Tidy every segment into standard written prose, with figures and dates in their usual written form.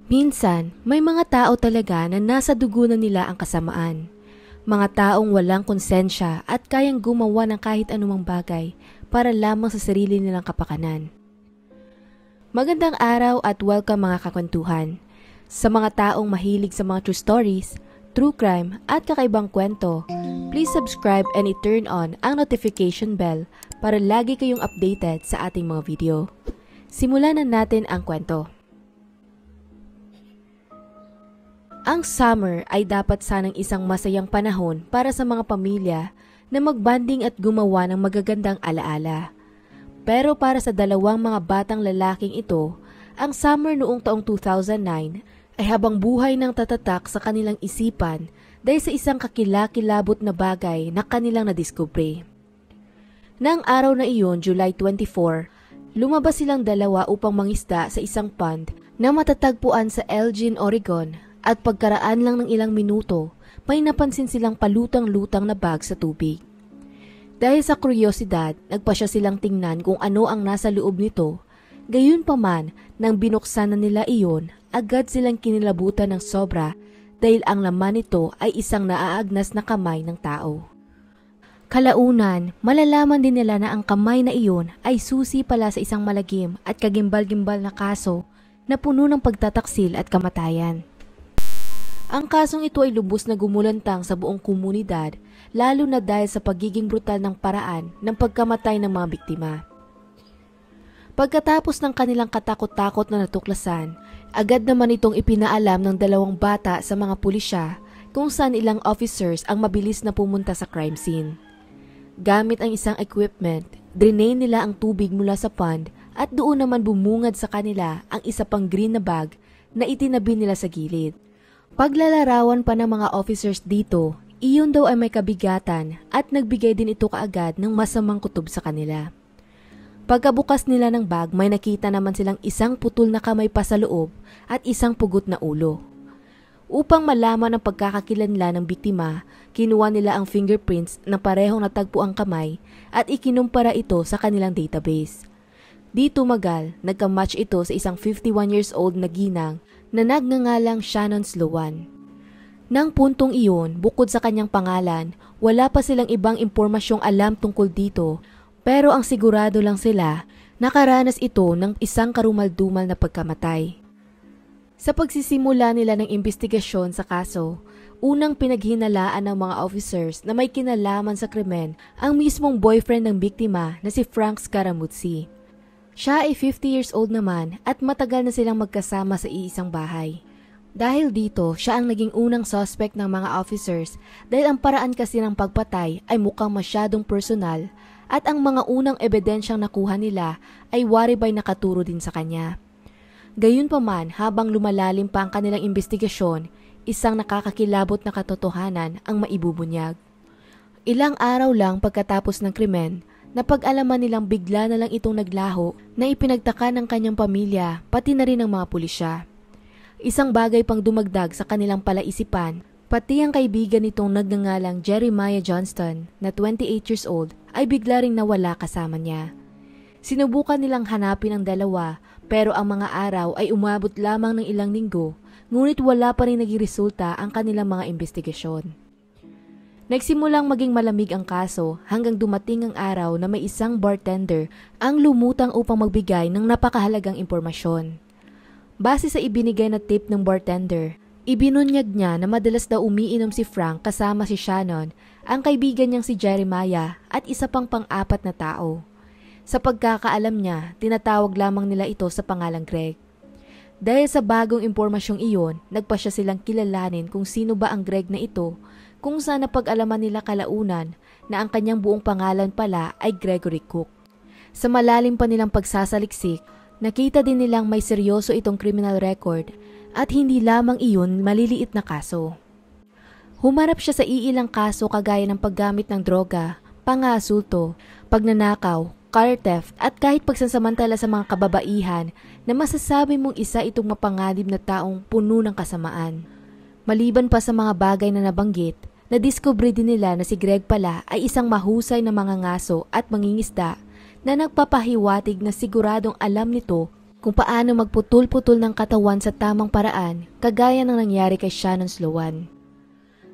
Minsan, may mga tao talaga na nasa dugo na nila ang kasamaan. Mga taong walang konsensya at kayang gumawa ng kahit anumang bagay para lamang sa sarili nilang kapakanan. Magandang araw at welcome mga kakwentuhan. Sa mga taong mahilig sa mga true stories, true crime at kakaibang kwento, please subscribe and i-turn on ang notification bell para lagi kayong updated sa ating mga video. Simulan na natin ang kwento. Ang summer ay dapat sanang isang masayang panahon para sa mga pamilya na magbanding at gumawa ng magagandang alaala. Pero para sa dalawang mga batang lalaking ito, ang summer noong taong 2009 ay habang buhay ng tatatak sa kanilang isipan dahil sa isang kakilakilabot na bagay na kanilang nadiskubre. Nang araw na iyon, July 24, lumabas silang dalawa upang mangisda sa isang pond na matatagpuan sa Elgin, Oregon. At pagkaraan lang ng ilang minuto, may napansin silang palutang-lutang na bag sa tubig. Dahil sa kuryosidad, nagpasya silang tingnan kung ano ang nasa loob nito. Gayunpaman, nang binuksan na nila iyon, agad silang kinilabutan ng sobra dahil ang laman nito ay isang naaagnas na kamay ng tao. Kalaunan, malalaman din nila na ang kamay na iyon ay susi pala sa isang malagim at kagimbal-gimbal na kaso na puno ng pagtataksil at kamatayan. Ang kasong ito ay lubos na gumulantang sa buong komunidad, lalo na dahil sa pagiging brutal ng paraan ng pagkamatay ng mga biktima. Pagkatapos ng kanilang katakot-takot na natuklasan, agad naman itong ipinaalam ng dalawang bata sa mga pulisya kung saan ilang officers ang mabilis na pumunta sa crime scene. Gamit ang isang equipment, drain nila ang tubig mula sa pond at doon naman bumungad sa kanila ang isa pang green na bag na itinabi nila sa gilid. Paglalarawan pa ng mga officers dito, iyon daw ay may kabigatan at nagbigay din ito kaagad ng masamang kutob sa kanila. Pagkabukas nila ng bag, may nakita naman silang isang putol na kamay pa sa loob at isang pugot na ulo. Upang malaman ang pagkakakilanlan ng biktima, kinuha nila ang fingerprints na parehong natagpo ang kamay at ikinumpara ito sa kanilang database. Di tumagal, nagka-match ito sa isang 51 years old na ginang na nagngangalang Shannon Sloan. Nang puntong iyon, bukod sa kanyang pangalan, wala pa silang ibang impormasyong alam tungkol dito, pero ang sigurado lang sila, nakaranas ito ng isang karumaldumal na pagkamatay. Sa pagsisimula nila ng investigasyon sa kaso, unang pinaghinalaan ng mga officers na may kinalaman sa krimen ang mismong boyfriend ng biktima na si Frank Scaramucci. Siya ay 50 years old naman at matagal na silang magkasama sa iisang bahay. Dahil dito, siya ang naging unang suspect ng mga officers dahil ang paraan kasi ng pagpatay ay mukhang masyadong personal at ang mga unang ebidensyang nakuha nila ay waribay nakaturo din sa kanya. Gayunpaman, habang lumalalim pa ang kanilang investigasyon, isang nakakakilabot na katotohanan ang maibubunyag. Ilang araw lang pagkatapos ng krimen, napag-alaman nilang bigla na lang itong naglaho na ipinagtaka ng kanyang pamilya pati na rin ng mga pulisya. Isang bagay pang dumagdag sa kanilang palaisipan, pati ang kaibigan nitong nagngangalang Jeremiah Johnston na 28 years old ay bigla ring nawala kasama niya. Sinubukan nilang hanapin ang dalawa pero ang mga araw ay umabot lamang ng ilang linggo ngunit wala pa rin naging resulta ang kanilang mga investigasyon. Nagsimulang maging malamig ang kaso hanggang dumating ang araw na may isang bartender ang lumutang upang magbigay ng napakahalagang impormasyon. Base sa ibinigay na tip ng bartender, ibinunyag niya na madalas daw umiinom si Frank kasama si Shannon, ang kaibigan niyang si Jeremiah at isa pang pang-apat na tao. Sa pagkakaalam niya, tinatawag lamang nila ito sa pangalang Greg. Dahil sa bagong impormasyong iyon, nagpasya silang kilalanin kung sino ba ang Greg na ito, kung saan napag-alaman nila kalaunan na ang kanyang buong pangalan pala ay Gregory Cook. Sa malalim pa nilang pagsasaliksik, nakita din nilang may seryoso itong criminal record at hindi lamang iyon maliliit na kaso. Humarap siya sa iilang kaso kagaya ng paggamit ng droga, pang-aasulto, pagnanakaw, car theft at kahit pagsasamantala sa mga kababaihan na masasabi mong isa itong mapanganib na taong puno ng kasamaan. Maliban pa sa mga bagay na nabanggit, nadiskubre din nila na si Greg pala ay isang mahusay na mangangaso at mangingisda na nagpapahiwatig na siguradong alam nito kung paano magputol-putol ng katawan sa tamang paraan kagaya ng nangyari kay Shannon Sloan.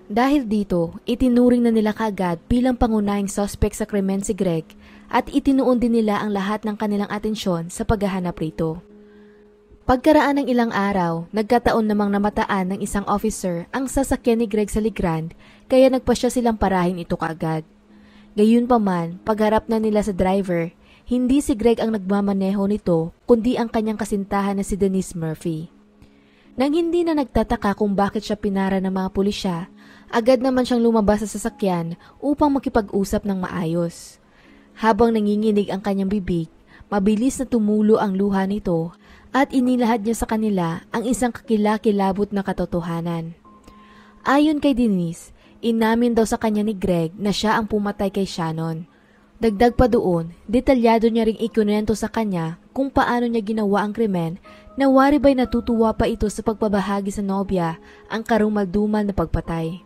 Dahil dito, itinuring na nila kaagad bilang pangunahing suspect sa krimen si Greg at itinuon din nila ang lahat ng kanilang atensyon sa paghahanap rito. Pagkaraan ng ilang araw, nagkataon namang namataan ng isang officer ang sasakyan ni Greg sa Legrand kaya nagpasya silang parahin ito kaagad. Gayunpaman, pagharap na nila sa driver, hindi si Greg ang nagmamaneho nito kundi ang kanyang kasintahan na si Denise Murphy. Nang hindi na nagtataka kung bakit siya pinara ng mga pulisya, agad naman siyang lumabas sa sasakyan upang makipag-usap ng maayos. Habang nanginginig ang kanyang bibig, mabilis na tumulo ang luha nito at inilahad niya sa kanila ang isang kakilakilabot na katotohanan. Ayon kay Denise, inamin daw sa kanya ni Greg na siya ang pumatay kay Shannon. Dagdag pa doon, detalyado niya ring ikunento sa kanya kung paano niya ginawa ang krimen na wari ba'y natutuwa pa ito sa pagpabahagi sa nobya ang karumaldumal na pagpatay.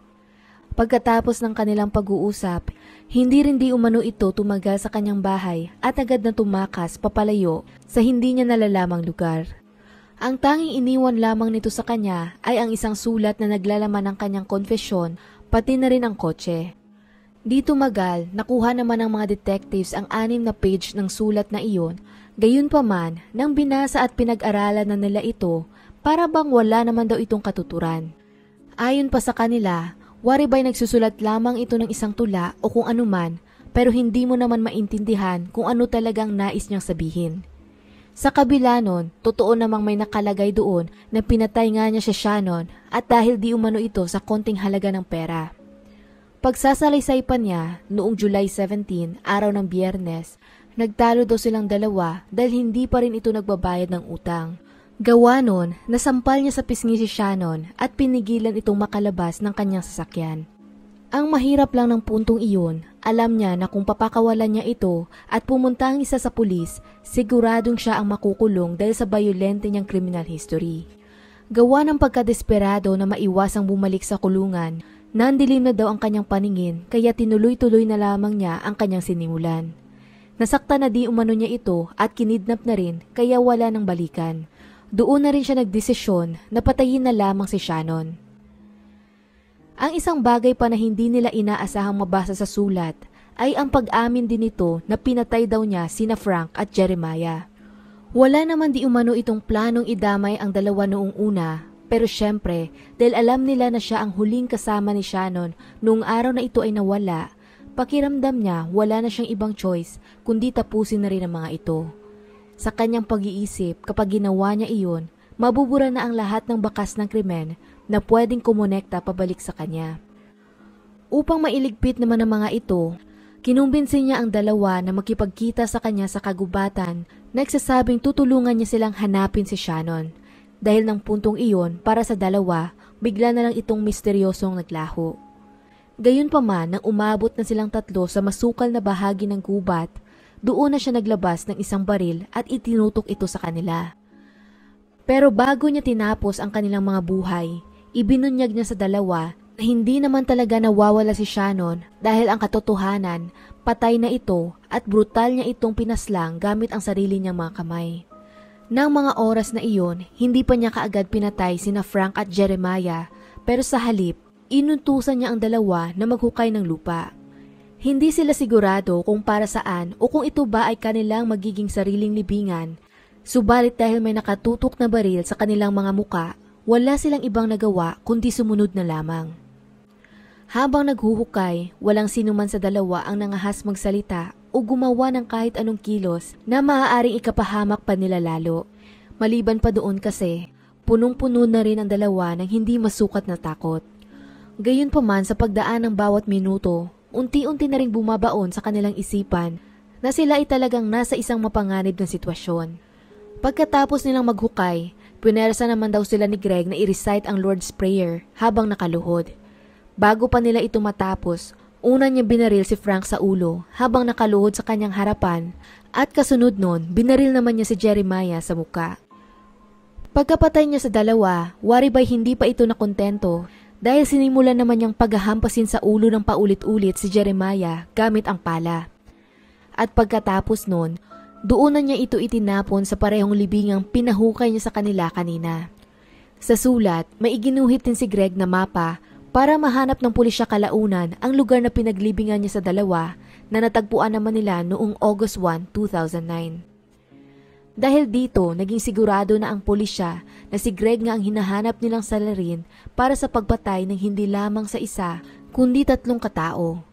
Pagkatapos ng kanilang pag-uusap, hindi rin di umano ito tumagal sa kanyang bahay at agad na tumakas papalayo sa hindi niya nalalamang lugar. Ang tanging iniwan lamang nito sa kanya ay ang isang sulat na naglalaman ng kanyang konfesyon pati na rin ang kotse. Di tumagal, nakuha naman ng mga detectives ang 6 na page ng sulat na iyon, gayunpaman nang binasa at pinag-aralan na nila ito para bang wala naman daw itong katuturan. Ayon pa sa kanila, wari ba'y nagsusulat lamang ito ng isang tula o kung anuman pero hindi mo naman maintindihan kung ano talagang nais niyang sabihin. Sa kabila nun, totoo namang may nakalagay doon na pinatay nga niya si Shannon at dahil di umano ito sa konting halaga ng pera. Pagsasalaysay pa niya, noong July 17, araw ng Biyernes, nagtalo daw silang dalawa dahil hindi pa rin ito nagbabayad ng utang. Gawa nun, nasampal niya sa pisngi si Shannon at pinigilan itong makalabas ng kanyang sasakyan. Ang mahirap lang ng puntong iyon, alam niya na kung papakawalan niya ito at pumunta ang isa sa pulis, siguradong siya ang makukulong dahil sa bayolente niyang criminal history. Gawa ng pagkadesperado na maiwasang bumalik sa kulungan, nandilim na daw ang kanyang paningin kaya tinuloy-tuloy na lamang niya ang kanyang sinimulan. Nasaktan na di umano niya ito at kinidnap na rin kaya wala nang balikan. Doon na rin siya nagdesisyon na patayin na lamang si Shannon. Ang isang bagay pa na hindi nila inaasahang mabasa sa sulat ay ang pag-amin din nito na pinatay daw niya sina Frank at Jeremiah. Wala naman di umano itong planong idamay ang dalawa noong una. Pero syempre, dahil alam nila na siya ang huling kasama ni Shannon noong araw na ito ay nawala, pakiramdam niya wala na siyang ibang choice kundi tapusin na rin ang mga ito. Sa kanyang pag-iisip, kapag ginawa niya iyon, mabubura na ang lahat ng bakas ng krimen na pwedeng kumonekta pabalik sa kanya. Upang mailigpit naman ang mga ito, kinumbinsin niya ang dalawa na makipagkita sa kanya sa kagubatan, nagsasabing tutulungan niya silang hanapin si Shannon. Dahil ng puntong iyon, para sa dalawa, bigla na lang itong misteryosong naglaho. Gayunpaman, nang umabot na silang tatlo sa masukal na bahagi ng gubat, doon na siya naglabas ng isang baril at itinutok ito sa kanila. Pero bago niya tinapos ang kanilang mga buhay, ibinunyag niya sa dalawa na hindi naman talaga nawawala si Shannon dahil ang katotohanan, patay na ito at brutal niya itong pinaslang gamit ang sarili niyang mga kamay. Nang mga oras na iyon, hindi pa niya kaagad pinatay sina Frank at Jeremiah, pero sa halip, inutusan niya ang dalawa na maghukay ng lupa. Hindi sila sigurado kung para saan o kung ito ba ay kanilang magiging sariling libingan, subalit dahil may nakatutok na baril sa kanilang mga muka, wala silang ibang nagawa kundi sumunod na lamang. Habang naghuhukay, walang sinuman sa dalawa ang nangahas magsalita o gumawa ng kahit anong kilos na maaaring ikapahamak pa nila lalo. Maliban pa doon kasi, punong-puno na rin ang dalawa ng hindi masukat na takot. Gayunpaman sa pagdaan ng bawat minuto, unti-unti na rin bumabaon sa kanilang isipan na sila ay talagang nasa isang mapanganib na sitwasyon. Pagkatapos nilang maghukay, pinersa naman daw sila ni Greg na i-recite ang Lord's Prayer habang nakaluhod. Bago pa nila ito matapos, una niya binaril si Frank sa ulo habang nakaluhod sa kanyang harapan at kasunod nun, binaril naman niya si Jeremiah sa muka. Pagkapatay niya sa dalawa, wari ba'y hindi pa ito nakontento dahil sinimulan naman niyang paghahampasin sa ulo ng paulit-ulit si Jeremiah gamit ang pala. At pagkatapos nun, Doon na niya ito itinapon sa parehong libingang pinahukay niya sa kanila kanina. Sa sulat, may iginuhit din si Greg na mapa para mahanap ng pulisya kalaunan ang lugar na pinaglibingan niya sa dalawa na natagpuan naman nila noong August 1, 2009. Dahil dito, naging sigurado na ang pulisya na si Greg nga ang hinahanap nilang salarin para sa pagpatay ng hindi lamang sa isa, kundi 3 katao.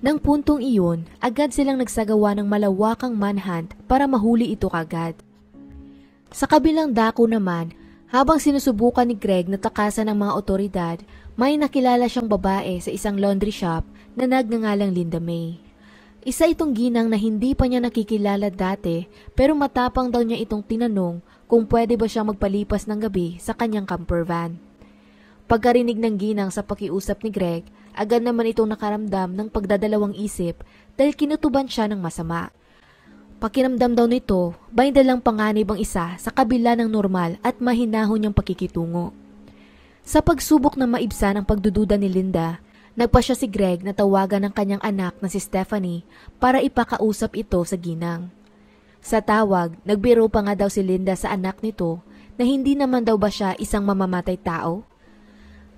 Nang puntong iyon, agad silang nagsagawa ng malawakang manhunt para mahuli ito kagad. Sa kabilang dako naman, habang sinusubukan ni Greg na takasan ng mga otoridad, may nakilala siyang babae sa isang laundry shop na nagngangalang Linda May. Isa itong ginang na hindi pa niya nakikilala dati pero matapang daw niya itong tinanong kung pwede ba siyang magpalipas ng gabi sa kanyang camper van. Pagkarinig ng ginang sa pakiusap ni Greg, agad naman itong nakaramdam ng pagdadalawang isip dahil kinutuban siya ng masama. Pakiramdam daw nito, may dalang panganib ang isa sa kabila ng normal at mahinahon niyang pakikitungo. Sa pagsubok na maibsan ang pagdududa ni Linda, nagpasya si Greg na tawagan ng kanyang anak na si Stephanie para ipakausap ito sa ginang. Sa tawag, nagbiro pa nga daw si Linda sa anak nito na hindi naman daw ba siya isang mamamatay tao?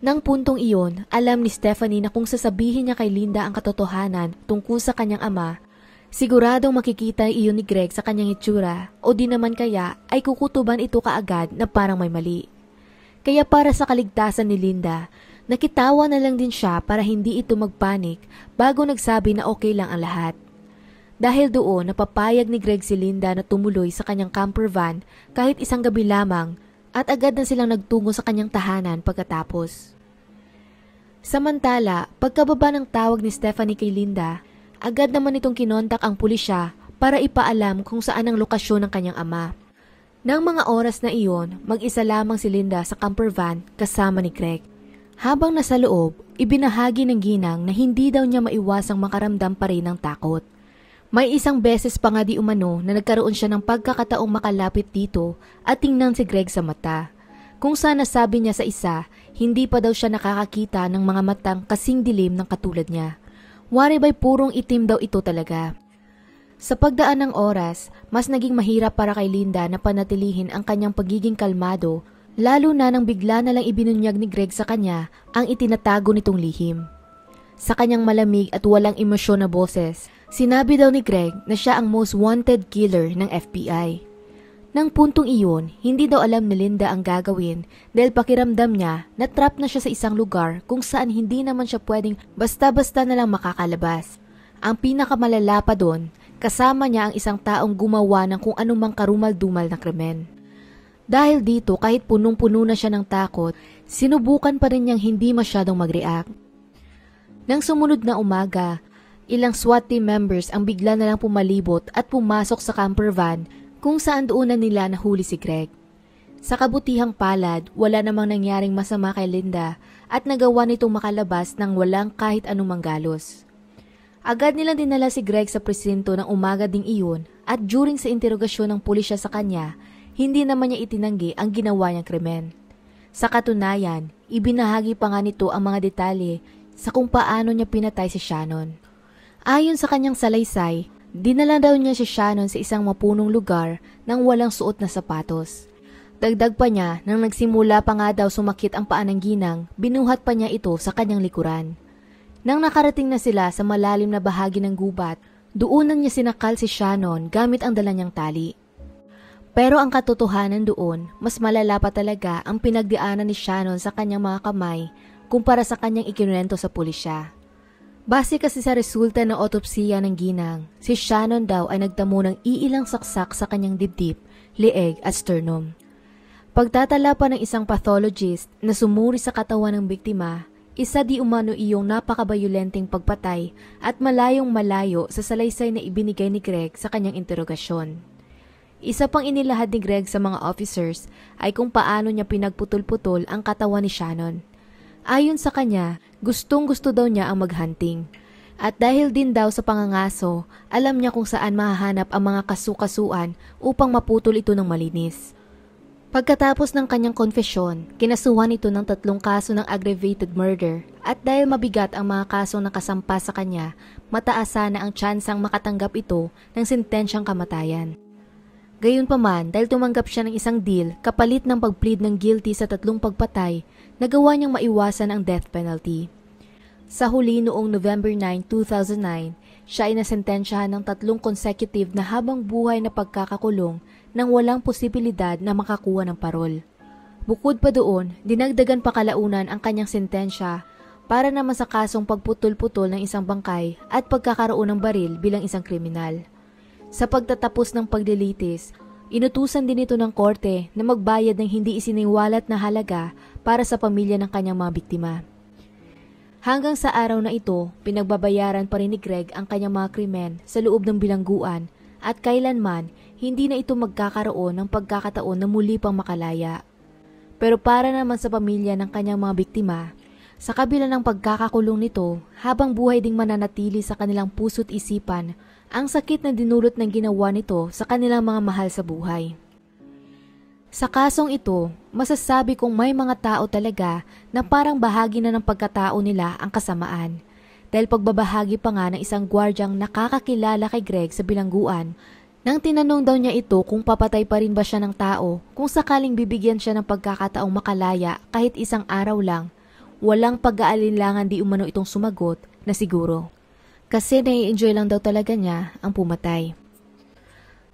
Nang puntong iyon, alam ni Stephanie na kung sasabihin niya kay Linda ang katotohanan tungkol sa kanyang ama, siguradong makikita iyon ni Greg sa kanyang itsura o di naman kaya ay kukutuban ito kaagad na parang may mali. Kaya para sa kaligtasan ni Linda, nakitawa na lang din siya para hindi ito magpanik bago nagsabi na okay lang ang lahat. Dahil doon, napapayag ni Greg si Linda na tumuloy sa kanyang camper van kahit isang gabi lamang at agad na silang nagtungo sa kanyang tahanan pagkatapos. Samantala, pagkababa ng tawag ni Stephanie kay Linda, agad naman itong kinontak ang pulisya para ipaalam kung saan ang lokasyon ng kanyang ama. Nang mga oras na iyon, mag-isa lamang si Linda sa camper van kasama ni Greg. Habang nasa loob, ibinahagi ng ginang na hindi daw niya maiwasang makaramdam pa rin ng takot. May isang beses pa nga di umano na nagkaroon siya ng pagkakataong makalapit dito at tingnan si Greg sa mata. Kung saan nasabi niya sa isa, hindi pa daw siya nakakakita ng mga matang kasing dilim ng katulad niya. Wari ba'y purong itim daw ito talaga. Sa pagdaan ng oras, mas naging mahirap para kay Linda na panatilihin ang kanyang pagiging kalmado, lalo na nang bigla na lang ibinunyag ni Greg sa kanya ang itinatago nitong lihim. Sa kanyang malamig at walang emosyon na boses, sinabi daw ni Greg na siya ang most wanted killer ng FBI. Nang puntong iyon, hindi daw alam ni Linda ang gagawin dahil pakiramdam niya na trap na siya sa isang lugar kung saan hindi naman siya pwedeng basta-basta na lang makakalabas. Ang pinakamalala pa doon, kasama niya ang isang taong gumawa ng kung anumang karumal-dumal na krimen. Dahil dito, kahit punong-puno na siya ng takot, sinubukan pa rin niyang hindi masyadong mag-react. Nang sumunod na umaga, ilang SWAT team members ang bigla na lang pumalibot at pumasok sa camper van kung saan doon na nila nahuli si Greg. Sa kabutihang palad, wala namang nangyaring masama kay Linda at nagawa nitong makalabas ng walang kahit anumang galos. Agad nilang dinala si Greg sa presinto ng umaga ding iyon at during sa interogasyon ng pulisya sa kanya, hindi naman niya itinanggi ang ginawa niyang krimen. Sa katunayan, ibinahagi pa nga nito ang mga detalye sa kung paano niya pinatay si Shannon. Ayon sa kanyang salaysay, dinala daw niya si Shannon sa isang mapunong lugar nang walang suot na sapatos. Dagdag pa niya, nang nagsimula pa nga daw sumakit ang paa ng ginang, binuhat pa niya ito sa kanyang likuran. Nang nakarating na sila sa malalim na bahagi ng gubat, doonan niya sinakal si Shannon gamit ang dala niyang tali. Pero ang katotohanan doon, mas malala pa talaga ang pinagdianan ni Shannon sa kanyang mga kamay kumpara sa kanyang ikinwento sa pulisya. Base kasi sa resulta ng otopsiya ng ginang, si Shannon daw ay nagtamo ng iilang saksak sa kanyang dibdib, leeg at sternum. Pagtatala pa ng isang pathologist na sumuri sa katawan ng biktima, isa di umano iyong napakabayolenteng pagpatay at malayong malayo sa salaysay na ibinigay ni Greg sa kanyang interogasyon. Isa pang inilahad ni Greg sa mga officers ay kung paano niya pinagputol-putol ang katawan ni Shannon. Ayon sa kanya, gustong-gusto daw niya ang maghunting. At dahil din daw sa pangangaso, alam niya kung saan mahahanap ang mga kasukasuan upang maputol ito ng malinis. Pagkatapos ng kanyang konfesyon, kinasuhan ito ng 3 kaso ng aggravated murder at dahil mabigat ang mga kasong nakasampa sa kanya, mataas sana ang tsansang makatanggap ito ng sentensyang kamatayan. Gayunpaman, dahil tumanggap siya ng isang deal kapalit ng pag-plead ng guilty sa 3 pagpatay, nagawa niyang maiwasan ang death penalty. Sa huli noong November 9, 2009, siya ay nasentensyahan ng 3 consecutive na habang buhay na pagkakakulong nang walang posibilidad na makakuha ng parol. Bukod pa doon, dinagdagan pa kalaunan ang kanyang sentensya para naman sa kasong pagputol-putol ng isang bangkay at pagkakaroon ng baril bilang isang kriminal. Sa pagtatapos ng paglilitis, inutusan din ito ng korte na magbayad ng hindi isiniwalat na halaga para sa pamilya ng kanyang mga biktima. Hanggang sa araw na ito, pinagbabayaran pa rin ni Greg ang kanyang mga krimen sa loob ng bilangguan at kailanman hindi na ito magkakaroon ng pagkakataon na muli pang makalaya. Pero para naman sa pamilya ng kanyang mga biktima, sa kabila ng pagkakakulong nito, habang buhay ding mananatili sa kanilang puso't isipan ang sakit na dinulot ng ginawa nito sa kanilang mga mahal sa buhay. Sa kasong ito, masasabi kong may mga tao talaga na parang bahagi na ng pagkatao nila ang kasamaan. Dahil pagbabahagi pa nga ng isang gwardyang nakakakilala kay Greg sa bilangguan, nang tinanong daw niya ito kung papatay pa rin ba siya ng tao kung sakaling bibigyan siya ng pagkakataong makalaya kahit isang araw lang, walang pag-aalinlangan di umano itong sumagot na siguro. Kasi nai-enjoy lang daw talaga niya ang pumatay.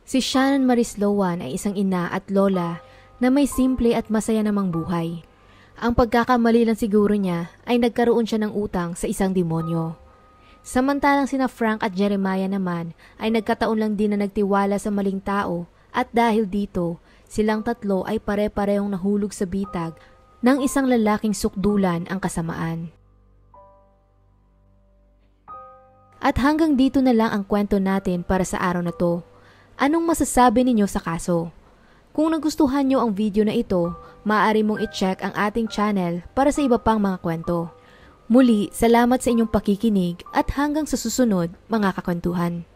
Si Shannon Marislowan ay isang ina at lola na may simple at masaya namang buhay. Ang pagkakamali lang siguro niya ay nagkaroon siya ng utang sa isang demonyo. Samantalang sina Frank at Jeremiah naman ay nagkataon lang din na nagtiwala sa maling tao at dahil dito, silang 3 ay pare-parehong nahulog sa bitag ng isang lalaking sukdulan ang kasamaan. At hanggang dito na lang ang kwento natin para sa araw na to. Anong masasabi ninyo sa kaso? Kung nagustuhan nyo ang video na ito, maaari mong i-check ang ating channel para sa iba pang mga kwento. Muli, salamat sa inyong pakikinig at hanggang sa susunod, mga kakwentuhan.